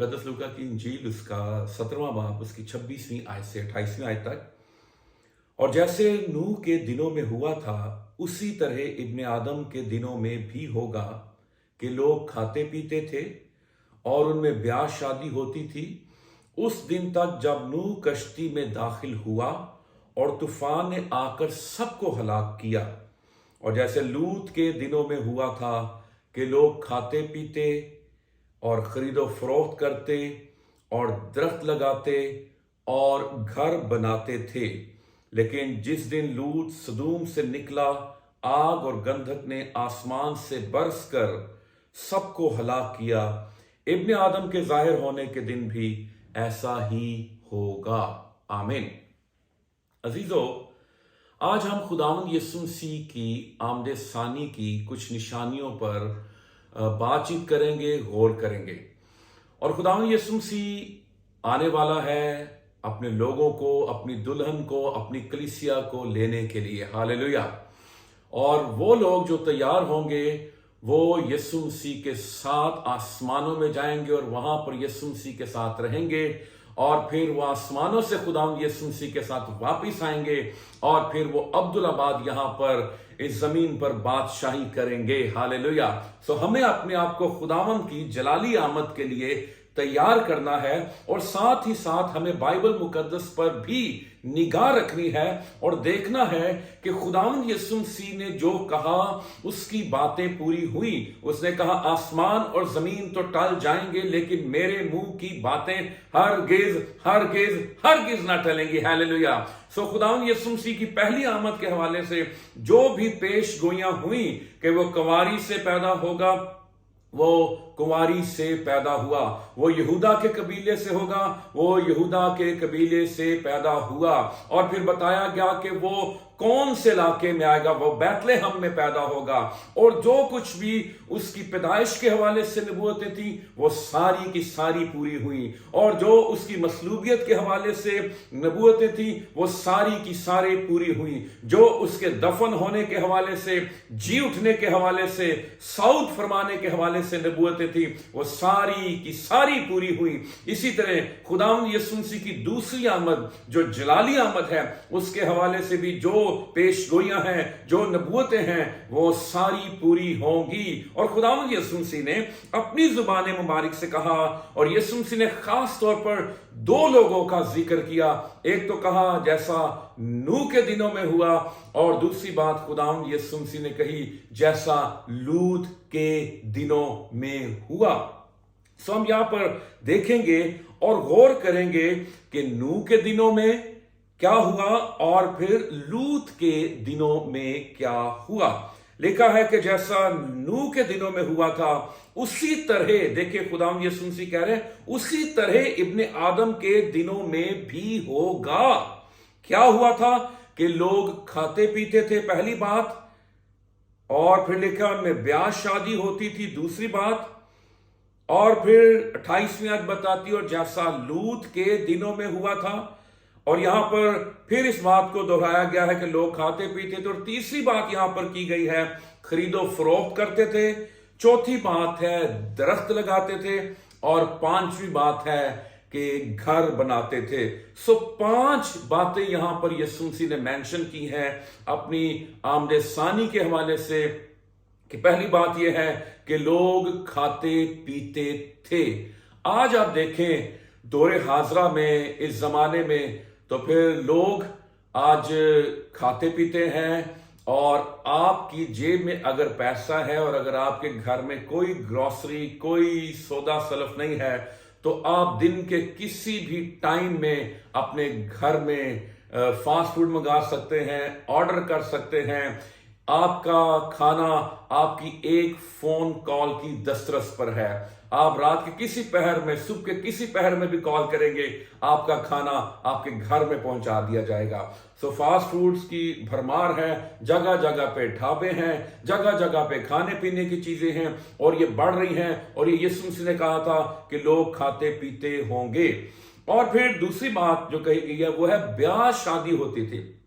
मुकद्दस लूका की इंजील उसका 17वां बाब उसकी 26वीं आयत से 28वीं आयत तक। और जैसे नूह के दिनों में हुआ था उसी तरह इब्ने आदम के दिनों में भी होगा कि लोग खाते पीते थे और उनमें ब्याह शादी होती थी, उस दिन तक जब नूह कश्ती में दाखिल हुआ और तूफान ने आकर सबको हलाक किया। और जैसे लूत के दिनों में हुआ था कि लोग खाते पीते और खरीदो फरोख्त करते और दरख्त लगाते और घर बनाते थे, लेकिन जिस दिन लूत सदूम से निकला आग और गंधक ने आसमान से बरस कर सबको हलाक किया। इब्ने आदम के जाहिर होने के दिन भी ऐसा ही होगा। आमीन। अजीजों, आज हम खुदावंद यीशु मसीह की आमद सानी की कुछ निशानियों पर बातचीत करेंगे, गौर करेंगे। और खुदावंद यीशु मसीह आने वाला है अपने लोगों को, अपनी दुल्हन को, अपनी कलीसिया को लेने के लिए। हालेलुया। और वो लोग जो तैयार होंगे वो यीशु मसीह के साथ आसमानों में जाएंगे और वहां पर यीशु मसीह के साथ रहेंगे, और फिर वो आसमानों से खुदावंद यीशु मसीह के साथ वापिस आएंगे और फिर वो अब्दुल्लाबाद यहां पर इस जमीन पर बादशाही करेंगे। हालेलुया। सो हमें अपने आप को खुदावंद की जलाली आमद के लिए तैयार करना है, और साथ ही साथ हमें बाइबल मुकद्दस पर भी निगाह रखनी है और देखना है कि खुदावंद यीशु मसीह ने जो कहा उसकी बातें पूरी हुई। उसने कहा आसमान और जमीन तो टल जाएंगे लेकिन मेरे मुंह की बातें हरगिज ना टलेंगी। हालेलुया। सो खुदावंद यीशु मसीह की पहली आमद के हवाले से जो भी पेश गोइयां हुई कि वो कुंवारी से पैदा होगा, वो कुंवारी से पैदा हुआ, वो यहूदा के कबीले से होगा, वो यहूदा के कबीले से पैदा हुआ। और फिर बताया गया कि वो कौन से इलाके में आएगा, वो बैतलहम में पैदा होगा। और जो कुछ भी उसकी पैदाइश के हवाले से नबूवतें थी वो सारी की सारी पूरी हुई, और जो उसकी मसलूबियत के हवाले से नबूवतें थी वो सारी की सारी पूरी हुई। जो उसके दफन होने के हवाले से, जी उठने के हवाले से, सऊद फरमाने के हवाले से नबूवतें थी वो सारी की सारी पूरी हुई। इसी तरह खुदावंद यीशु मसीह की दूसरी आमद जो जलाली आमद है उसके हवाले से भी जो पेशगोइयां हैं, जो नबूवतें हैं, वो सारी पूरी होंगी। और खुदावंद यीशु मसीह ने अपनी जुबान मुबारक से कहा, और यीशु मसीह ने खास तौर पर दो लोगों का जिक्र किया। एक तो कहा जैसा नूह के दिनों में हुआ, और दूसरी बात खुदावंद यीशु मसीह ने कही जैसा लूत के दिनों में हुआ। सो हम यहां पर देखेंगे और गौर करेंगे कि नूह के दिनों में क्या हुआ और फिर लूत के दिनों में क्या हुआ। लिखा है कि जैसा नूह के दिनों में हुआ था उसी तरह, देखिए खुदावंद यीशु मसीह कह रहे हैं, उसी तरह इब्ने आदम के दिनों में भी होगा। क्या हुआ था कि लोग खाते पीते थे, पहली बात, और फिर लिखा उनमें ब्याह शादी होती थी, दूसरी बात, और फिर 28वीं आयत बताती और जैसा लूत के दिनों में हुआ था। और यहां पर फिर इस बात को दोहराया गया है कि लोग खाते पीते थे, और तीसरी बात यहां पर की गई है खरीदो फरोख्त करते थे, चौथी बात है दरख्त लगाते थे, और पांचवी बात है कि घर बनाते थे। सो 5 बातें यहां पर यीशु मसीह ने मेंशन की हैं अपनी आमद सानी के हवाले से। कि पहली बात यह है कि लोग खाते पीते थे। आज आप देखें दौरे हाजरा में, इस जमाने में, तो फिर लोग आज खाते पीते हैं, और आपकी जेब में अगर पैसा है और अगर आपके घर में कोई ग्रोसरी, कोई सौदा सलफ नहीं है, तो आप दिन के किसी भी टाइम में अपने घर में फास्ट फूड मंगा सकते हैं, ऑर्डर कर सकते हैं। आपका खाना आपकी एक फोन कॉल की दस्तरस पर है। आप रात के किसी पहर में, सुबह के किसी पहर में भी कॉल करेंगे, आपका खाना आपके घर में पहुंचा दिया जाएगा। सो फास्ट फूड्स की भरमार है, जगह जगह पे ढाबे हैं, जगह जगह पे खाने पीने की चीजें हैं, और ये बढ़ रही हैं। और ये यीशु मसीह ने कहा था कि लोग खाते पीते होंगे। और फिर दूसरी बात जो कही गई है वो है ब्याह शादी होती थी।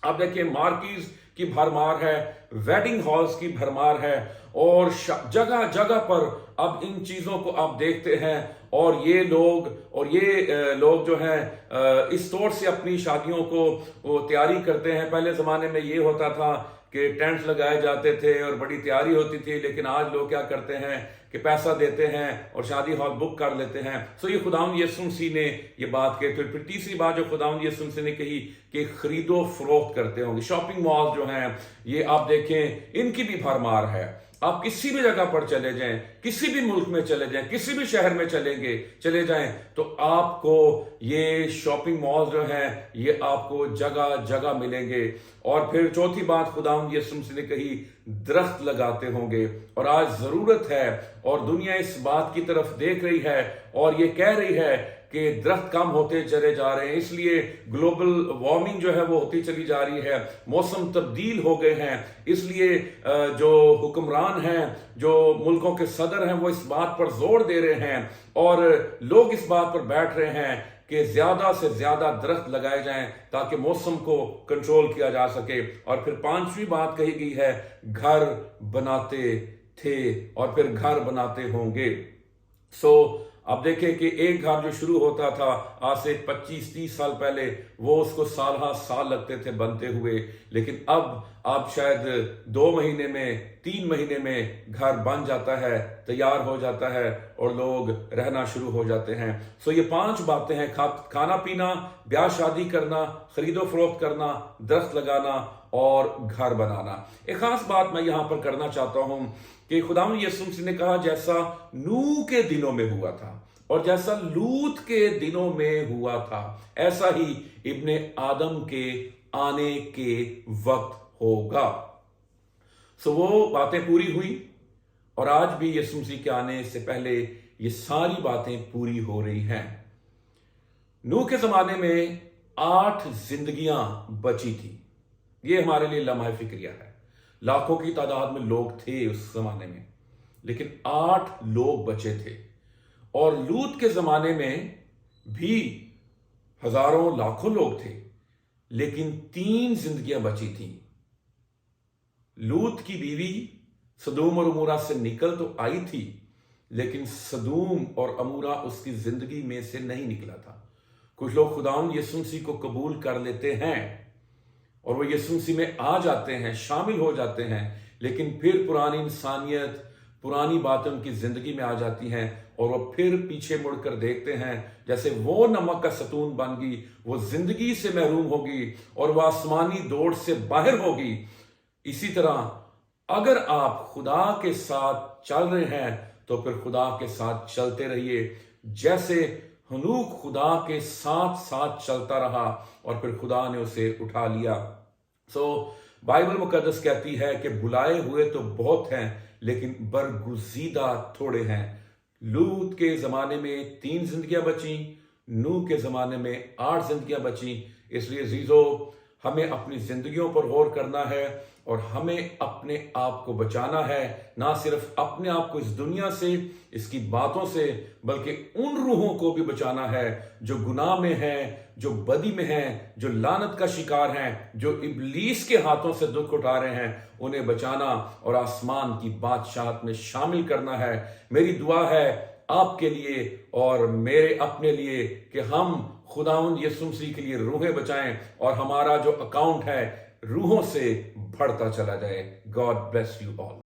अब देखिए मार्किस की भरमार है, वेडिंग हॉल्स की भरमार है, और जगह जगह पर अब इन चीजों को आप देखते हैं। और ये लोग जो हैं इस तौर से अपनी शादियों को तैयारी करते हैं। पहले जमाने में ये होता था कि टेंट्स लगाए जाते थे और बड़ी तैयारी होती थी, लेकिन आज लोग क्या करते हैं कि पैसा देते हैं और शादी हॉल बुक कर लेते हैं। सो ये खुदावंद यीशु मसीह ने ये बात कही। तो फिर तीसरी बात जो खुदावंद यीशु मसीह ने कही कि खरीदो फरोख्त करते होंगे। शॉपिंग मॉल जो हैं ये आप देखें, इनकी भी भरमार है। आप किसी भी जगह पर चले जाएं, किसी भी मुल्क में चले जाएं, किसी भी शहर में चले जाएं, तो आपको ये शॉपिंग मॉल जो हैं ये आपको जगह जगह मिलेंगे। और फिर चौथी बात खुदावंद यीशु मसीह ने कही, दरख्त लगाते होंगे। और आज जरूरत है और दुनिया इस बात की तरफ देख रही है और ये कह रही है कि दरख्त कम होते चले जा रहे हैं, इसलिए ग्लोबल वार्मिंग जो है वो होती चली जा रही है, मौसम तब्दील हो गए हैं। इसलिए जो हुक्मरान हैं, जो मुल्कों के सदर हैं, वो इस बात पर जोर दे रहे हैं और लोग इस बात पर बैठ रहे हैं कि ज्यादा से ज्यादा दरख्त लगाए जाएं ताकि मौसम को कंट्रोल किया जा सके। और फिर पांचवी बात कही गई है, घर बनाते थे और फिर घर बनाते होंगे। अब देखें कि एक घर जो शुरू होता था आज से 25-30 साल पहले, वो उसको साल साल लगते थे बनते हुए, लेकिन अब शायद 2 महीने में 3 महीने में घर बन जाता है, तैयार हो जाता है और लोग रहना शुरू हो जाते हैं। ये 5 बातें हैं, खाना पीना, ब्याह शादी करना, खरीदो फरोख्त करना, दरख्त लगाना और घर बनाना। एक खास बात मैं यहां पर करना चाहता हूं कि खुदावंद यीशु मसीह ने कहा जैसा नूह के दिनों में हुआ था और जैसा लूत के दिनों में हुआ था, ऐसा ही इब्ने आदम के आने के वक्त होगा। वो बातें पूरी हुई और आज भी यीशु मसीह के आने से पहले ये सारी बातें पूरी हो रही हैं। नूह के जमाने में 8 जिंदगियां बची थी। ये हमारे लिए लम्हा फिक्रिया है। लाखों की तादाद में लोग थे उस जमाने में, लेकिन 8 लोग बचे थे। और लूत के जमाने में भी हजारों लाखों लोग थे, लेकिन 3 जिंदगियां बची थीं। लूत की बीवी सदूम और अमूरा से निकल तो आई थी, लेकिन सदूम और अमूरा उसकी जिंदगी में से नहीं निकला था। कुछ लोग खुदावंद यीशु मसीह को कबूल कर लेते हैं और वो यीशु मसीह में आ जाते हैं, शामिल हो जाते हैं, लेकिन फिर पुरानी इंसानियत, पुरानी बातें उनकी जिंदगी में आ जाती हैं और वो फिर पीछे मुड़कर देखते हैं जैसे वो नमक का सतून बन गई, वो जिंदगी से महरूम होगी और वह आसमानी दौड़ से बाहर होगी। इसी तरह अगर आप खुदा के साथ चल रहे हैं तो फिर खुदा के साथ चलते रहिए, जैसे हनूक खुदा के साथ साथ चलता रहा और फिर खुदा ने उसे उठा लिया। बाइबल मुकद्दस कहती है कि बुलाए हुए तो बहुत हैं लेकिन बरगुजीदा थोड़े हैं। लूत के जमाने में 3 जिंदगियां बची, नूह के जमाने में 8 जिंदगियां बची। इसलिए जीजो, हमें अपनी जिंदगियों पर गौर करना है और हमें अपने आप को बचाना है, ना सिर्फ अपने आप को इस दुनिया से, इसकी बातों से, बल्कि उन रूहों को भी बचाना है जो गुनाह में हैं, जो बदी में हैं, जो लानत का शिकार हैं, जो इब्लीस के हाथों से दुख उठा रहे हैं, उन्हें बचाना और आसमान की बादशाहत में शामिल करना है। मेरी दुआ है आपके लिए और मेरे अपने लिए कि हम खुदावंद यीशु मसीह के लिए रूहें बचाएं और हमारा जो अकाउंट है रूहों से बढ़ता चला जाए। God bless you all.